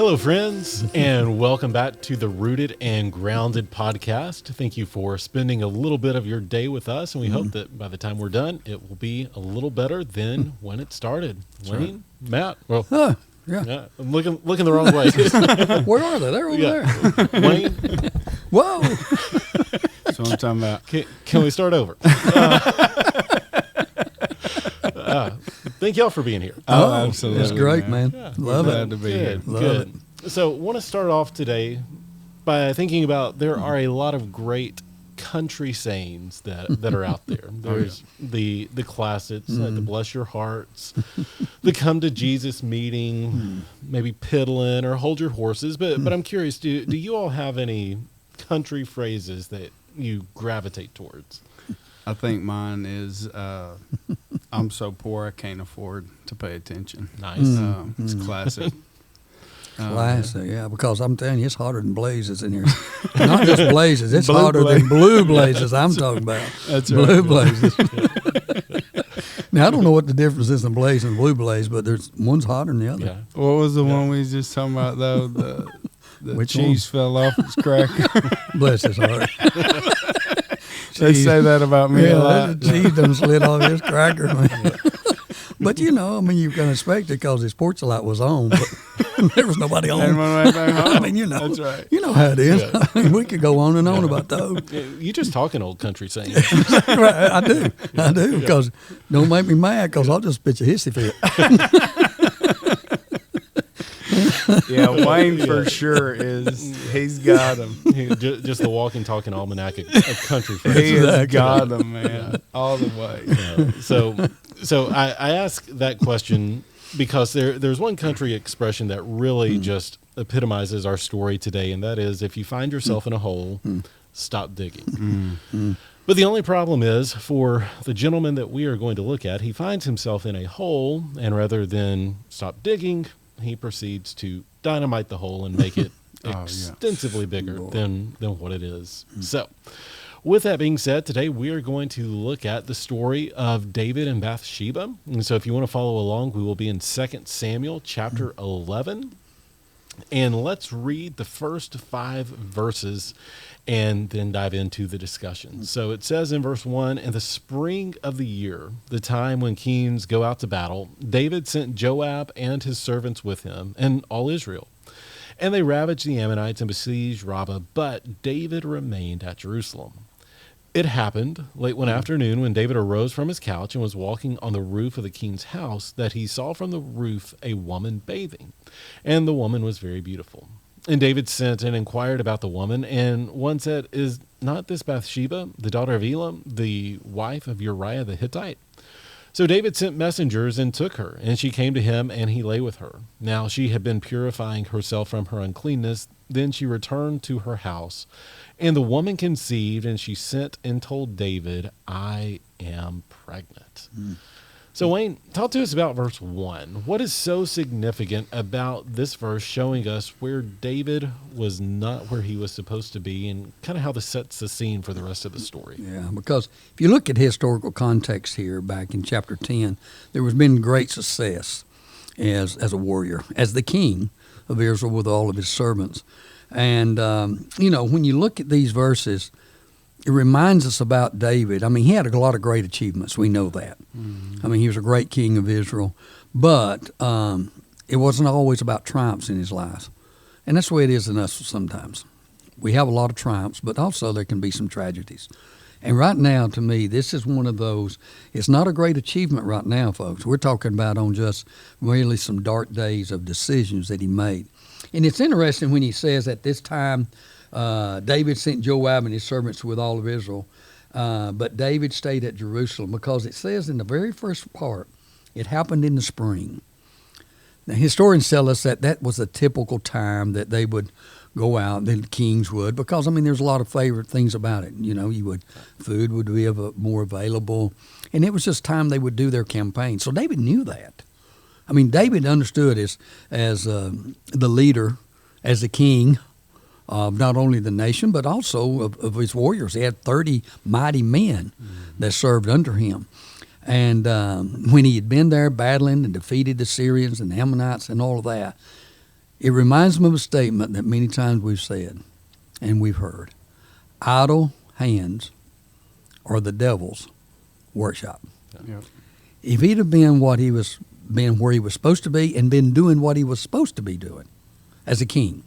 Hello, friends, and welcome back to the Rooted and Grounded podcast. Thank you for spending a little bit of your day with us, and we hope that by the time we're done, it will be a little better than when it started. Wayne, Matt, well, Yeah. I'm looking the wrong way. Where are they? They're over there. Wayne, Whoa. That's what I'm talking about. can we start over? Thank y'all for being here. Oh, absolutely. That's great, man. Yeah. Love Glad it. to be here. Good, Love good. So, want to start off today by thinking about there are a lot of great country sayings that are out there. There's the classics, like the bless your hearts, the come to Jesus meeting, maybe piddling or hold your horses. But I'm curious, do you all have any country phrases that you gravitate towards? I think mine is, I'm so poor I can't afford to pay attention. Nice. It's classic. Classic, yeah, because I'm telling you, it's hotter than blazes in here. Not just blazes, it's Blue hotter blaze. than blue blazes I'm talking about. That's Blue right. blazes. Now, I don't know what the difference is in blaze and blue blaze, but there's one's hotter than the other. Yeah. What was the one we was just talking about, though? The Which cheese fell off its cracker. Bless his heart. They say that about me a Yeah, lot. the cheese done slid off his cracker, man. But, you know, I mean, you can expect it because his porch light was on, but there was nobody on. And when I went back home. I mean, you know. That's right. You know how it is. Yeah. I mean, we could go on and on about those. You just talking old country sayings. Right, I do, because don't make me mad, because I'll just pitch a hissy fit. Yeah, Wayne for sure he's got them. Just the walking, talking almanac of country He phrases. has got them, man, all the way. So I ask that question because there's one country expression that really just epitomizes our story today, and that is, if you find yourself in a hole, stop digging. But the only problem is, for the gentleman that we are going to look at, he finds himself in a hole, and rather than stop digging, he proceeds to dynamite the hole and make it extensively bigger than what it is. So, with that being said, today we are going to look at the story of David and Bathsheba. And so if you want to follow along, we will be in 2 Samuel chapter 11. And let's read the first 5 verses and then dive into the discussion. So it says in verse 1, in the spring of the year, the time when kings go out to battle, David sent Joab and his servants with him and all Israel. And they ravaged the Ammonites and besieged Rabbah, but David remained at Jerusalem. It happened late one afternoon when David arose from his couch and was walking on the roof of the king's house that he saw from the roof a woman bathing, and the woman was very beautiful. And David sent and inquired about the woman, and one said, is not this Bathsheba, the daughter of Elam, the wife of Uriah the Hittite? So David sent messengers and took her, and she came to him, and he lay with her. Now she had been purifying herself from her uncleanness. Then she returned to her house, and the woman conceived, and she sent and told David, I am pregnant. So Wayne, talk to us about verse 1. What is so significant about this verse showing us where David was not where he was supposed to be, and kind of how this sets the scene for the rest of the story? Yeah, because if you look at historical context here back in chapter 10, there has been great success as a warrior, as the king of Israel with all of his servants. And, when you look at these verses, it reminds us about David. I mean, he had a lot of great achievements. We know that. I mean, he was a great king of Israel. But it wasn't always about triumphs in his life. And that's the way it is in us sometimes. We have a lot of triumphs, but also there can be some tragedies. And right now, to me, this is one of those. It's not a great achievement right now, folks. We're talking about on just really some dark days of decisions that he made. And it's interesting when he says at this time, David sent Joab and his servants with all of Israel, but David stayed at Jerusalem, because it says in the very first part, it happened in the spring. Now, historians tell us that was a typical time that they would go out, the kings would, because, I mean, there's a lot of favorite things about it. You know, food would be more available, and it was just time they would do their campaign. So David knew that. I mean, David understood as the leader, as the king of not only the nation, but also of his warriors. He had 30 mighty men that served under him. And when he had been there battling and defeated the Syrians and the Ammonites and all of that, It reminds me of a statement that many times we've said and we've heard. Idle hands are the devil's workshop. Yep. If he'd have been where he was supposed to be and been doing what he was supposed to be doing as a king,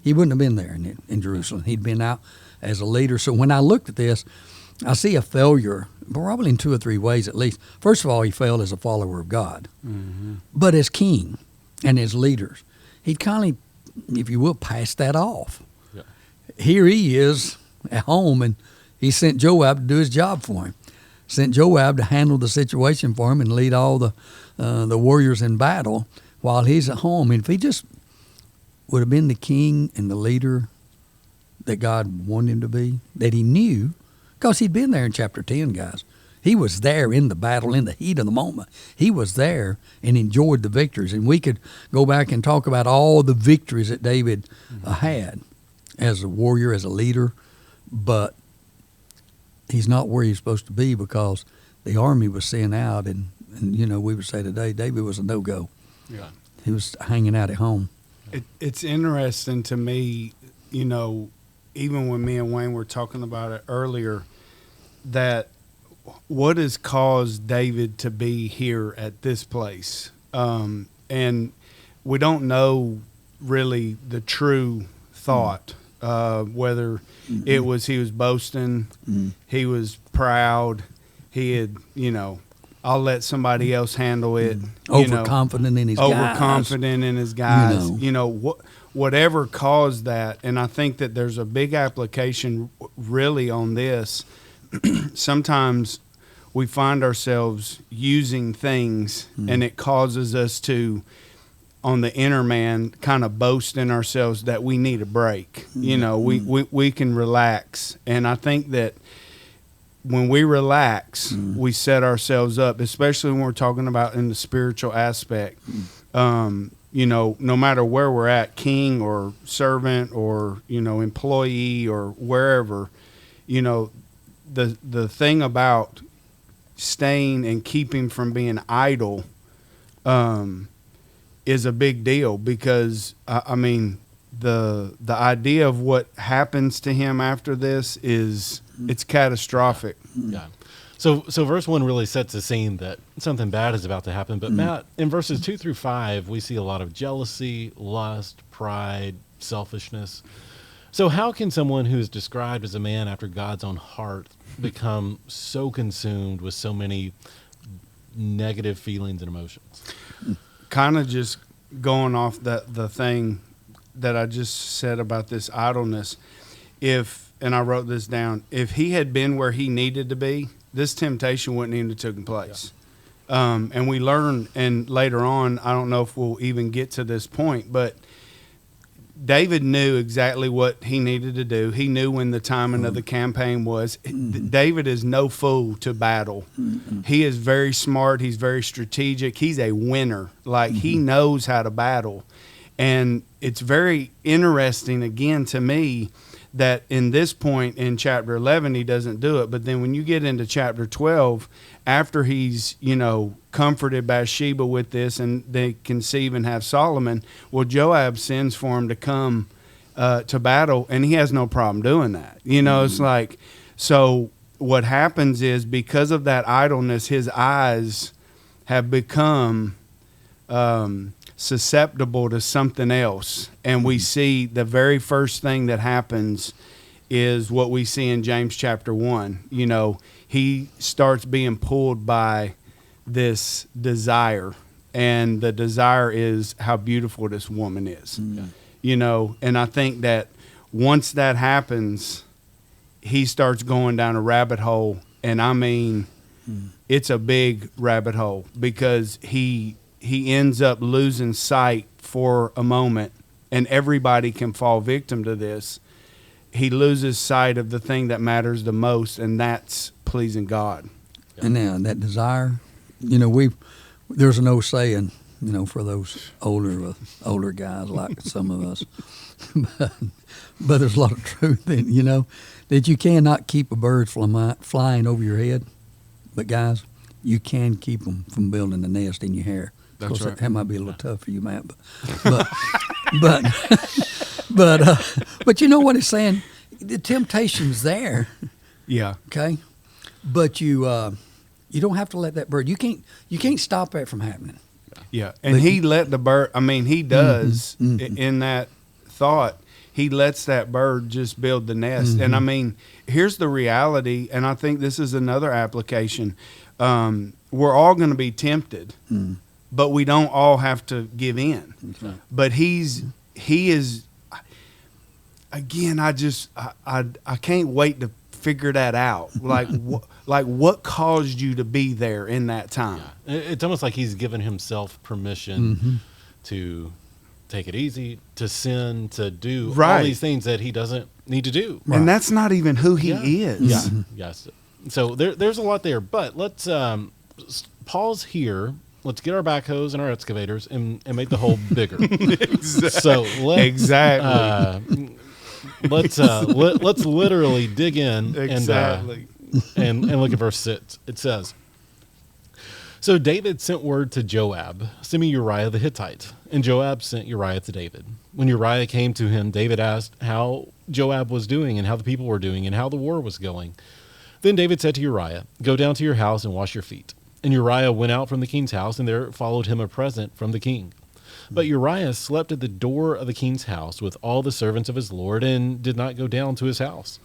he wouldn't have been there in Jerusalem. He'd been out as a leader. So when I looked at this, I see a failure, probably in 2 or 3 ways at least. First of all, he failed as a follower of God. Mm-hmm. But as king and as leaders, he'd kind of, if you will, pass that off. Yeah. Here he is at home, and he sent Joab to do his job for him. Sent Joab to handle the situation for him and lead all the warriors in battle while he's at home. And if he just would have been the king and the leader that God wanted him to be, that he knew, because he'd been there in chapter 10, guys. He was there in the battle, in the heat of the moment. He was there and enjoyed the victories. And we could go back and talk about all the victories that David had as a warrior, as a leader, but he's not where he's supposed to be because the army was sent out, and you know, we would say today, David was a no-go. Yeah. He was hanging out at home. It's interesting to me, you know, even when me and Wayne were talking about it earlier, that what has caused David to be here at this place? And we don't know really the true thought, whether it was he was boasting, he was proud, he had, you know, I'll let somebody else handle it. Overconfident in his guys. Overconfident in his guys. You know, whatever caused that. And I think that there's a big application really on this. Sometimes we find ourselves using things and it causes us to, on the inner man, kind of boast in ourselves that we need a break. You know, we can relax. And I think that when we relax, we set ourselves up, especially when we're talking about in the spiritual aspect. You know, no matter where we're at, king or servant or, you know, employee or wherever, you know, the thing about staying and keeping from being idle is a big deal, because I mean the idea of what happens to him after this is it's catastrophic. Yeah. So verse 1 really sets the scene that something bad is about to happen. But Matt, in verses 2 through 5, we see a lot of jealousy, lust, pride, selfishness. So how can someone who is described as a man after God's own heart become so consumed with so many negative feelings and emotions? Kind of just going off the thing that I just said about this idleness. And I wrote this down, if he had been where he needed to be, this temptation wouldn't even have taken place. Yeah. And we learn, and later on, I don't know if we'll even get to this point, but David knew exactly what he needed to do. He knew when the timing of the campaign was. David is no fool to battle. He is very smart. He's very strategic. He's a winner. Like, he knows how to battle. And it's very interesting, again, to me, that in this point in chapter 11, he doesn't do it. But then when you get into chapter 12, after he's, you know, comforted Bathsheba with this and they conceive and have Solomon, well, Joab sends for him to come to battle, and he has no problem doing that. You know, it's like, so what happens is because of that idleness, his eyes have become susceptible to something else. And we see the very first thing that happens is what we see in James chapter 1. You know, he starts being pulled by this desire, and the desire is how beautiful this woman is. You know, and I think that once that happens, he starts going down a rabbit hole, and I mean, it's a big rabbit hole, because he ends up losing sight for a moment, and everybody can fall victim to this. He loses sight of the thing that matters the most, and that's pleasing God. And now that desire, you know, there's an old saying, you know, for those older guys like some of us, but there's a lot of truth in, you know, that you cannot keep a bird flying over your head, but guys, you can keep them from building a nest in your hair. That's right. That might be a little tough for you, Matt, but but but you know what it's saying? The temptation's there, Yeah. okay? But you don't have to let that bird. You can't stop that from happening. Yeah. And he let the bird, I mean, he does in that thought, he lets that bird just build the nest. And I mean, here's the reality, and I think this is another application. We're all going to be tempted, but we don't all have to give in. Right. But he is, again, I can't wait to figure that out. Like, what caused you to be there in that time? Yeah. It's almost like he's given himself permission to take it easy, to sin, to do all these things that he doesn't need to do. And that's not even who he is. Yeah. Yes. So there's a lot there, but let's pause here. Let's get our backhoes and our excavators and make the hole bigger. So let's literally dig in and look at verse 6. It says, "So David sent word to Joab, send me Uriah the Hittite. And Joab sent Uriah to David. When Uriah came to him, David asked how Joab was doing and how the people were doing and how the war was going. Then David said to Uriah, 'Go down to your house and wash your feet.' And Uriah went out from the king's house, and there followed him a present from the king. But Uriah slept at the door of the king's house with all the servants of his lord and did not go down to his house.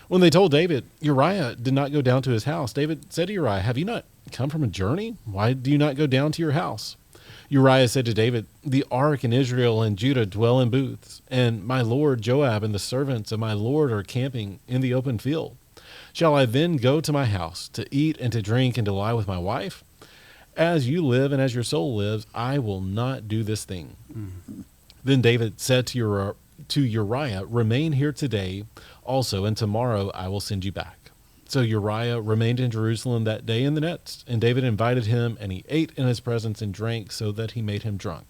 When they told David, Uriah did not go down to his house, David said to Uriah, 'Have you not come from a journey? Why do you not go down to your house?' Uriah said to David, 'The ark and Israel and Judah dwell in booths, and my lord Joab and the servants of my lord are camping in the open field. Shall I then go to my house to eat and to drink and to lie with my wife? As you live and as your soul lives, I will not do this thing.' Then David said to Uriah, 'Remain here today also, and tomorrow I will send you back.' So Uriah remained in Jerusalem that day and the next, and David invited him, and he ate in his presence and drank so that he made him drunk.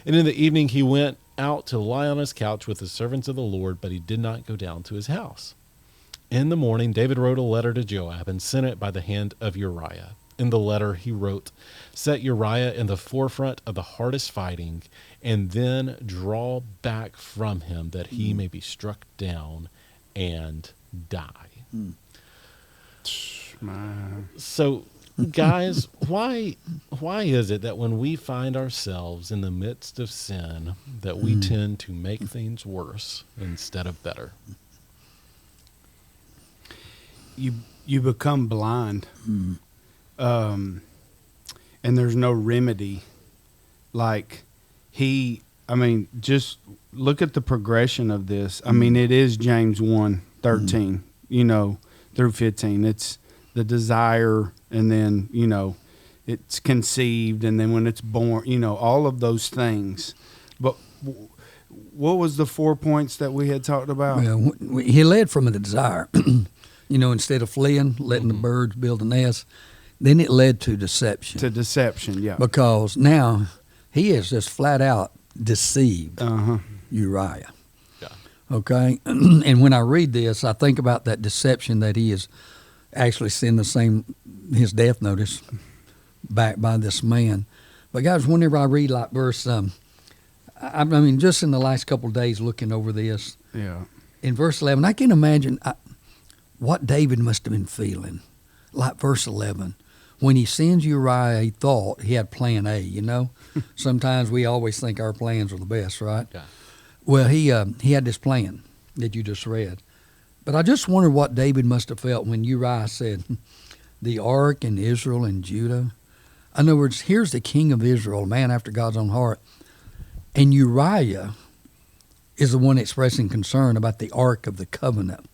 And in the evening he went out to lie on his couch with the servants of the Lord, but he did not go down to his house. In the morning David wrote a letter to Joab and sent it by the hand of Uriah. In the letter he wrote, 'Set Uriah in the forefront of the hardest fighting, and then draw back from him that he may be struck down and die.'" So, guys, why is it that when we find ourselves in the midst of sin that we tend to make things worse instead of better? You become blind, and there's no remedy. Like just look at the progression of this. I mean, it is James 1:13, through 15. It's the desire, and then, it's conceived, and then when it's born, all of those things. But what was the 4 points that we had talked about? Well, he led from a desire. Instead of fleeing, letting the birds build a nest, then it led to deception. Yeah. Because now he has just flat out deceived Uriah. Yeah. Okay? And when I read this, I think about that deception that he is actually sending his death notice back by this man. But guys, whenever I read like verse, just in the last couple of days looking over this, in verse 11, I can imagine what David must have been feeling. Like verse 11, when he sends Uriah, he thought he had plan A, Sometimes we always think our plans are the best, right? Yeah. Well, he had this plan that you just read. But I just wonder what David must have felt when Uriah said, "The ark and Israel and Judah." In other words, here's the king of Israel, a man after God's own heart. And Uriah is the one expressing concern about the ark of the covenant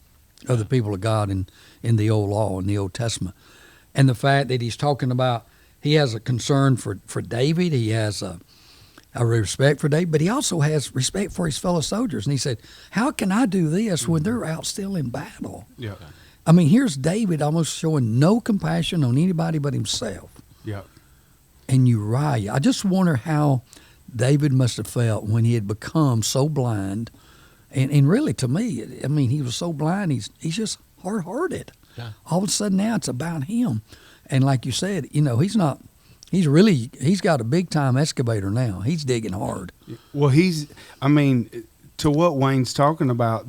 of the people of God in the old law, in the Old Testament. And the fact that he's talking about, he has a concern for David, he has a respect for David, but he also has respect for his fellow soldiers. And he said, how can I do this when they're out still in battle? Yeah. I mean, here's David almost showing no compassion on anybody but himself. Yeah. And Uriah, I just wonder how David must have felt when he had become so blind. And really, to me, I mean, he was so blind, he's just hard-hearted. Yeah. All of a sudden now it's about him. And like you said, he's not He's got a big time excavator now. He's digging hard. Well, to what Wayne's talking about,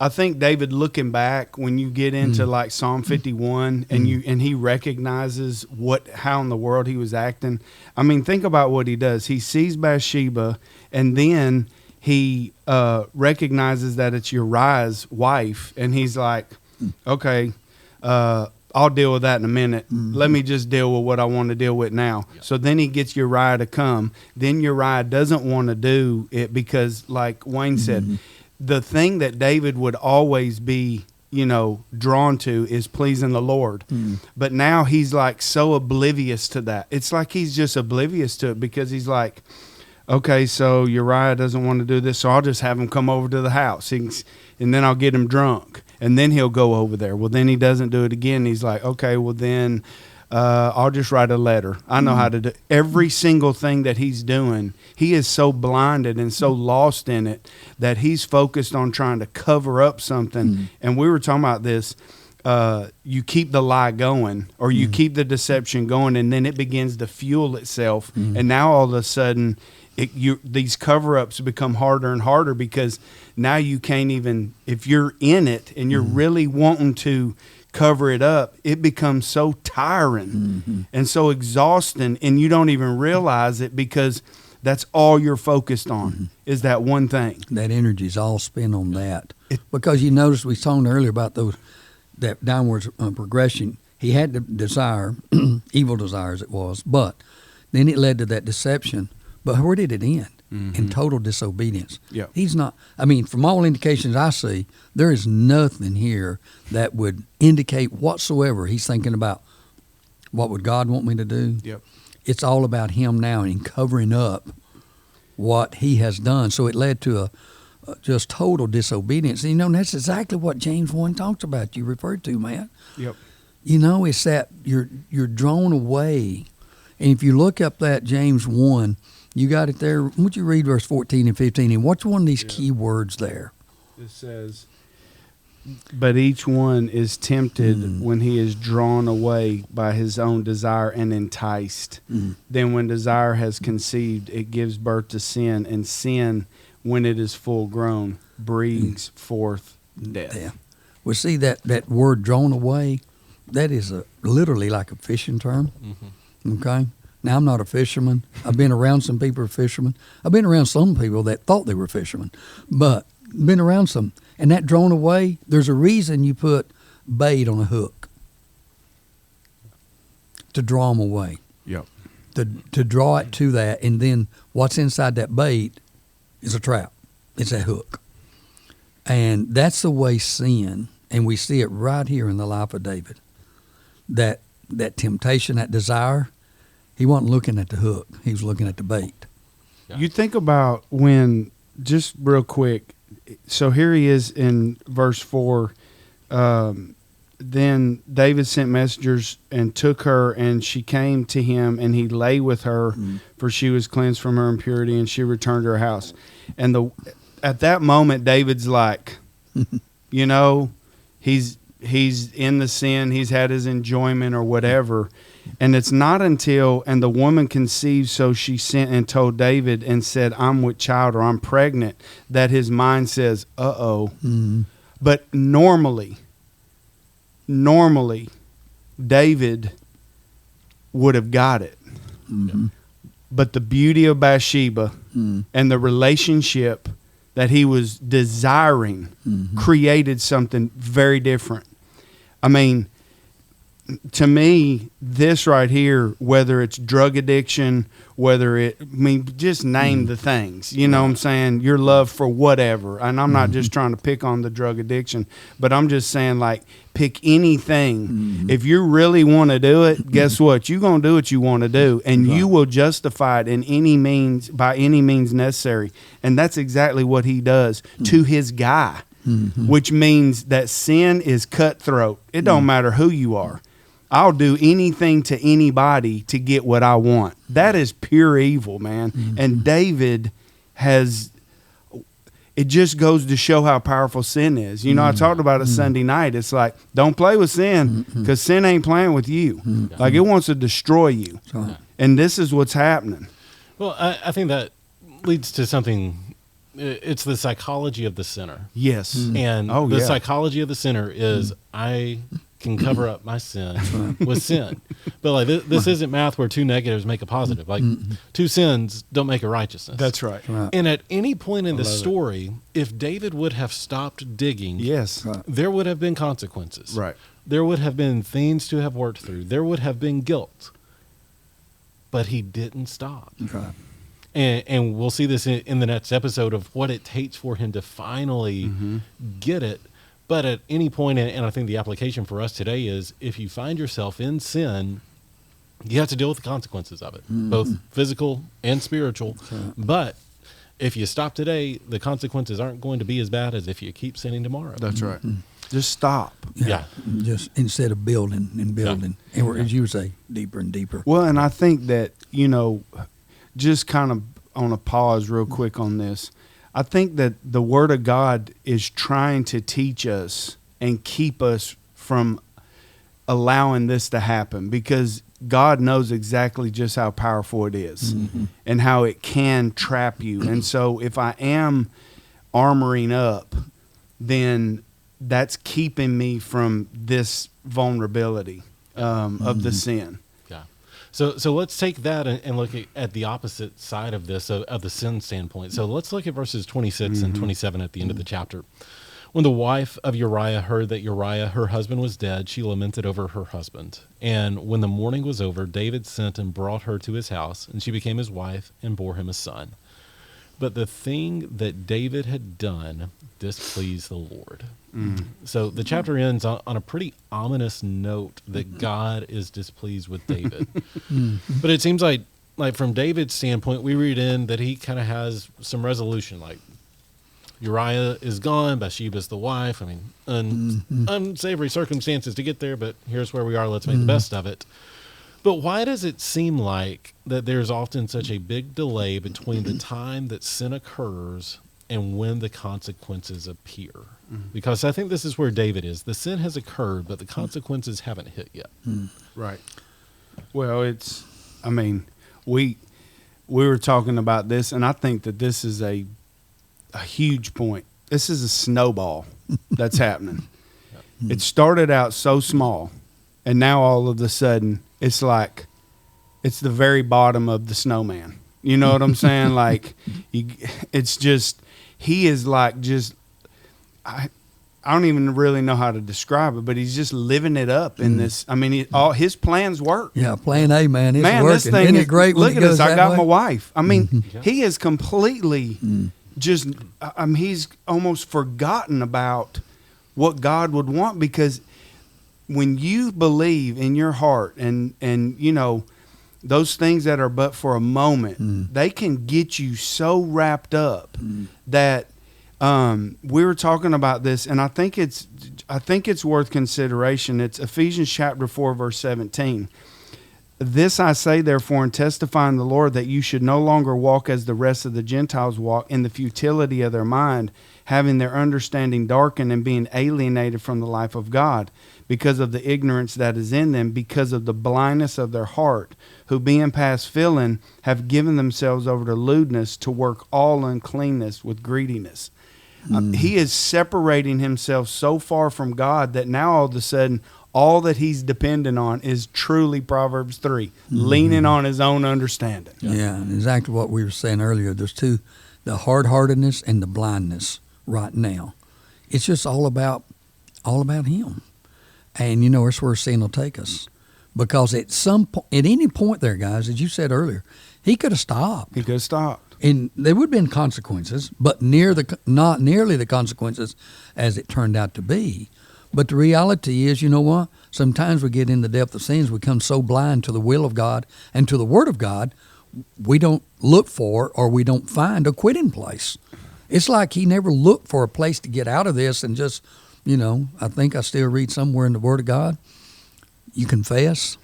I think David, looking back, when you get into like Psalm 51 and he recognizes how in the world he was acting. I mean, think about what he does. He sees Bathsheba, and then he recognizes that it's Uriah's wife, and he's like, okay, I'll deal with that in a minute. Let me just deal with what I want to deal with now. Yep. So then he gets Uriah to come. Then Uriah doesn't want to do it because, like Wayne said, the thing that David would always be, drawn to is pleasing the Lord. But now he's like so oblivious to that. It's like he's just oblivious to it because he's like, okay, so Uriah doesn't want to do this, so I'll just have him come over to the house, and then I'll get him drunk, and then he'll go over there. Well, then he doesn't do it again. He's like, okay, well then I'll just write a letter. I know how to do every single thing that he's doing. He is so blinded and so lost in it that he's focused on trying to cover up something. And we were talking about this. You keep the lie going, or you keep the deception going, and then it begins to fuel itself. And now all of a sudden, these cover-ups become harder and harder because now you can't even, if you're in it and you're really wanting to cover it up, it becomes so tiring and so exhausting, and you don't even realize it because that's all you're focused on is that one thing. That energy's all spent on that. Because you notice we talked earlier about that downward progression. He had the desire, evil desires it was, but then it led to that deception. But where did it end? In total disobedience. Yep. He's not, from all indications I see, there is nothing here that would indicate whatsoever he's thinking about what would God want me to do. Yep. It's all about him now and covering up what he has done. So it led to a just total disobedience. And, that's exactly what James 1 talks about, you referred to, man. Yep. It's that you're drawn away. And if you look up that James 1, you got it there. Would you read verse 14 and 15? And what's one of these key words there? It says, but each one is tempted when he is drawn away by his own desire and enticed. Then when desire has conceived, it gives birth to sin, and sin, when it is full grown, brings forth death. Yeah. Well, see, that word drawn away, that is literally like a fishing term. Okay? Now, I'm not a fisherman. I've been around some people who are fishermen. I've been around some people that thought they were fishermen, but been around some. And that drawn away, there's a reason you put bait on a hook to draw them away. Yep. To draw it to that, and then what's inside that bait is a trap. It's a hook. And that's the way sin, and we see it right here in the life of David, that temptation, that desire, he wasn't looking at the hook. He was looking at the bait. Yeah. You think about when, just real quick, so here he is in verse 4. Then David sent messengers and took her, and she came to him, and he lay with her, for she was cleansed from her impurity, and she returned to her house. And at that moment, David's like, he's in the sin, he's had his enjoyment or whatever. And it's not until, and the woman conceived, so she sent and told David and said, I'm with child, or I'm pregnant, that his mind says, uh-oh. But normally, David would have got it. But the beauty of Bathsheba and the relationship that he was desiring created something very different. To me, this right here, whether it's drug addiction, just name the things, you know what I'm saying? Your love for whatever. And I'm not just trying to pick on the drug addiction, but I'm just saying, like, pick anything. If you really want to do it, guess what? You're going to do what you want to do, and you will justify it in any means, by any means necessary. And that's exactly what he does to his guy, which means that sin is cutthroat. It don't matter who you are. I'll do anything to anybody to get what I want. That is pure evil, man. And David it just goes to show how powerful sin is. You know, I talked about it Sunday night. It's like, don't play with sin, because sin ain't playing with you. Like, it wants to destroy you. Right. And this is what's happening. Well, I think that leads to something. It's the psychology of the sinner. Yes. And the psychology of the sinner is I can cover up my sin with sin. But like this isn't math where two negatives make a positive. Like two sins don't make a righteousness. That's right. And at any point in the story, if David would have stopped digging, Yes. there would have been consequences. Right. There would have been things to have worked through. There would have been guilt. But he didn't stop. Right. And we'll see this in the next episode of what it takes for him to finally get it. But at any point, and I think the application for us today is, if you find yourself in sin, you have to deal with the consequences of it, both physical and spiritual. But if you stop today, the consequences aren't going to be as bad as if you keep sinning tomorrow. That's right. Just stop. Yeah. Just instead of building and building. And we're, as you would say, deeper and deeper. Well, and I think that, you know, just kind of on a pause real quick on this, I think that the Word of God is trying to teach us and keep us from allowing this to happen, because God knows exactly just how powerful it is and how it can trap you. And so if I am armoring up, then that's keeping me from this vulnerability of the sin. Yeah. So let's take that and look at the opposite side of this, of the sin standpoint. So let's look at verses 26 and 27 at the end of the chapter. When the wife of Uriah heard that Uriah, her husband, was dead, she lamented over her husband. And when the mourning was over, David sent and brought her to his house, and she became his wife and bore him a son. But the thing that David had done displeased the Lord. So the chapter ends on a pretty ominous note that God is displeased with David. But it seems like from David's standpoint, we read in that he kind of has some resolution, like Uriah is gone, Bathsheba's the wife. I mean, unsavory circumstances to get there, but here's where we are. Let's make the best of it. But why does it seem like that there's often such a big delay between the time that sin occurs and when the consequences appear? Because I think this is where David is. The sin has occurred, but the consequences haven't hit yet. Right. Well, we were talking about this, and I think that this is a huge point. This is a snowball that's happening. It started out so small, and now all of a sudden it's like it's the very bottom of the snowman. You know what I'm saying? Like, it's just, he is like just, I don't even really know how to describe it, but he's just living it up in this. I mean, all his plans work. Yeah, plan A, man. It's Man, working. this thing Isn't is it great when look it at goes this. I that got way? my wife. I mean, he is completely just, he's almost forgotten about what God would want, because when you believe in your heart and you know, those things that are but for a moment, they can get you so wrapped up that we were talking about this, and I think it's worth consideration. It's Ephesians chapter 4, verse 17. This I say, therefore, and testify in the Lord, that you should no longer walk as the rest of the Gentiles walk, in the futility of their mind, having their understanding darkened and being alienated from the life of God, because of the ignorance that is in them, because of the blindness of their heart, who being past feeling have given themselves over to lewdness, to work all uncleanness with greediness. He is separating himself so far from God that now all of a sudden all that he's dependent on is truly Proverbs 3, leaning on his own understanding. Yeah, exactly what we were saying earlier. There's two, the hard-heartedness and the blindness right now. It's just all about him. And, you know, that's where sin will take us. Because at any point there, guys, as you said earlier, he could have stopped. He could have stopped. And there would have been consequences, but not nearly the consequences as it turned out to be. But the reality is, you know what? Sometimes we get in the depth of sins, we become so blind to the will of God and to the Word of God, we don't look for or we don't find a quitting place. It's like he never looked for a place to get out of this and just, you know, I think I still read somewhere in the Word of God, you confess.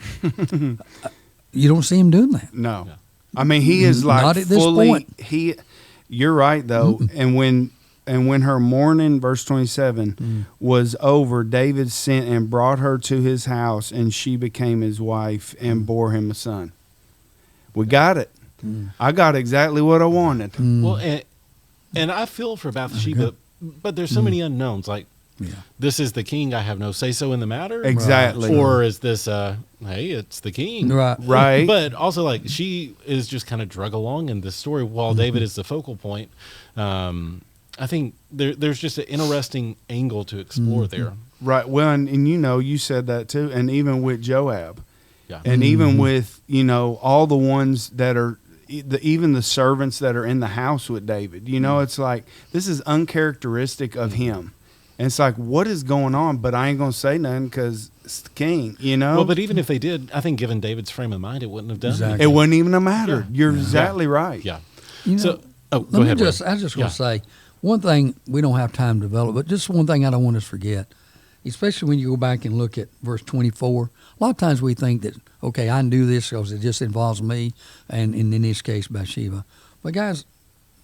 You don't see him doing that. No. Yeah. I mean, he is like not at this fully, point. you're right, though. And when and when her mourning, verse 27, was over, David sent and brought her to his house, and she became his wife and bore him a son. We got it. I got exactly what I wanted. Well, and I feel for Bathsheba, but there's so many unknowns. Like, this is the king. I have no say-so in the matter. Exactly. Or is this, hey, it's the king. Right. But also, like, she is just kind of drug along in this story while David is the focal point. I think there's just an interesting angle to explore there. Right. Well, and you said that too. And even with Joab. Yeah. And even with, all the ones that are, even the servants that are in the house with David, it's like, this is uncharacteristic of him. And it's like, what is going on? But I ain't going to say nothing because it's the king, Well, but even if they did, I think given David's frame of mind, it wouldn't have done Exactly. it. Wouldn't even have mattered. You're exactly right. Yeah. Go ahead. I was just going to say, one thing we don't have time to develop, but just one thing I don't want us to forget, especially when you go back and look at verse 24. A lot of times we think that, okay, I can do this because it just involves me, and in this case, Bathsheba. But guys,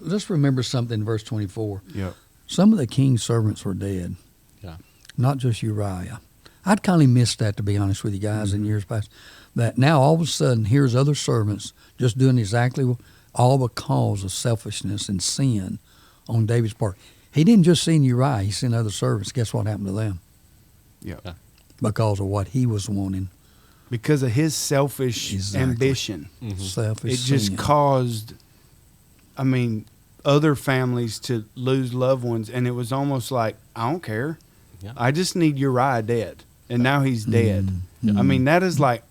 let's remember something in verse 24. Yeah. Some of the king's servants were dead. Yeah. Not just Uriah. I'd kind of missed that, to be honest with you guys, in years past. That now all of a sudden, here's other servants just doing exactly all because of selfishness and sin on David's part. He didn't just send Uriah, he sent other servants. Guess what happened to them? Yeah. Because of what he was wanting. Because of his selfish ambition. Selfish It just sin. caused, other families to lose loved ones. And it was almost like, I don't care. Yeah. I just need Uriah dead. And now he's dead. That is like,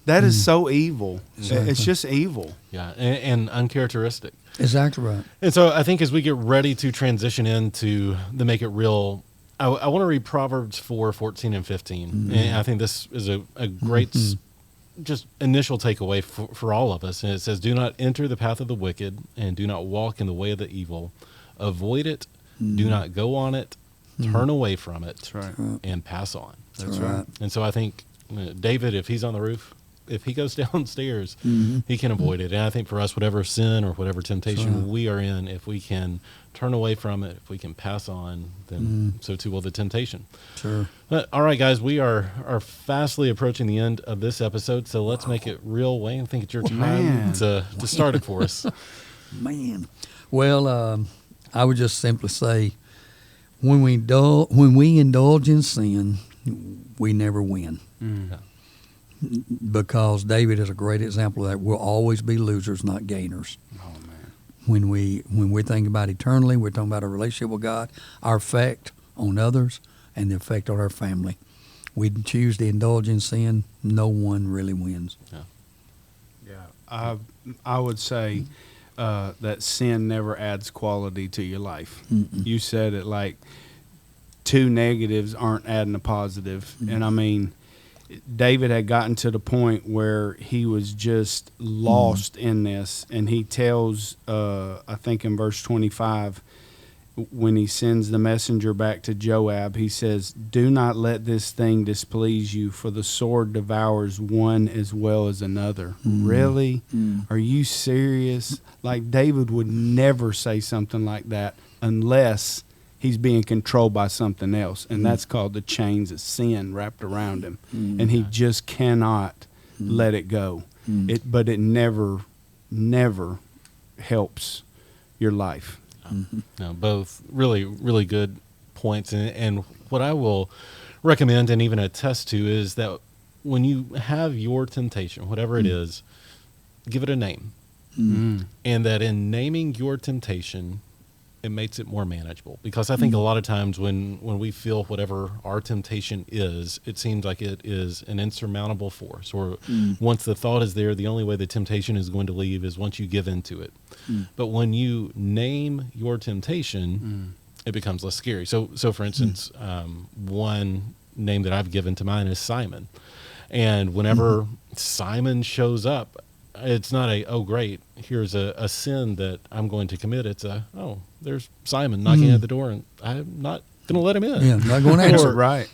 that is so evil. Exactly. It's just evil. Yeah. And uncharacteristic. Exactly right. And so I think as we get ready to transition into the Make It Real, I want to read Proverbs 4:14 and 15. And I think this is a great just initial takeaway for all of us. And it says, do not enter the path of the wicked and do not walk in the way of the evil. Avoid it. Do not go on it. Turn away from it. That's right. And pass on. That's right. And so I think David, if he's on the roof, if he goes downstairs, he can avoid it. And I think for us, whatever sin or whatever temptation we are in, if we can turn away from it, if we can pass on, then so too will the temptation. Sure. But, all right, guys, we are fastly approaching the end of this episode, so let's make it real. Wayne, I think it's your time to start it for us. Man. Well, I would just simply say, when we indulge in sin, we never win. Because David is a great example of that. We'll always be losers, not gainers. Oh, man. When we think about eternally, we're talking about our relationship with God, our effect on others, and the effect on our family. We choose to indulge in sin, no one really wins. Yeah. I would say that sin never adds quality to your life. You said it like two negatives aren't adding a positive. And David had gotten to the point where he was just lost in this. And he tells, I think in verse 25, when he sends the messenger back to Joab, he says, do not let this thing displease you, for the sword devours one as well as another. Really? Are you serious? Like, David would never say something like that unless he's being controlled by something else, and that's called the chains of sin wrapped around him, and he just cannot let it go. But it never helps your life. No, both really, really good points. And what I will recommend and even attest to is that when you have your temptation, whatever it is, give it a name. And that in naming your temptation, it makes it more manageable. Because I think a lot of times when we feel whatever our temptation is, it seems like it is an insurmountable force. Or once the thought is there, the only way the temptation is going to leave is once you give into it. But when you name your temptation, it becomes less scary. So for instance, one name that I've given to mine is Simon. And whenever Simon shows up, it's not oh great, here's a sin that I'm going to commit. It's there's Simon knocking at the door, and I'm not going to let him in. Yeah, not going to answer. Right.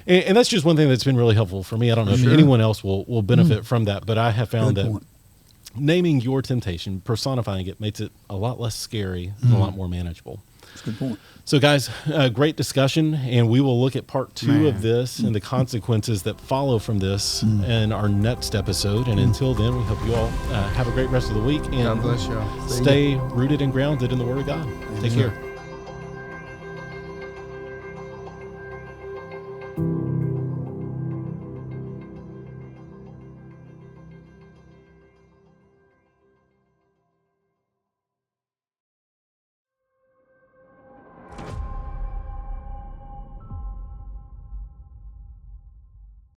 And that's just one thing that's been really helpful for me. I don't know if anyone else will benefit from that, but I have found Good that point. naming your temptation, personifying it, makes it a lot less scary and a lot more manageable. That's a good point. So, guys, great discussion, and we will look at part 2 of this and the consequences that follow from this in our next episode. And until then, we hope you all have a great rest of the week and God bless y'all. stay rooted and grounded in the Word of God. Take care.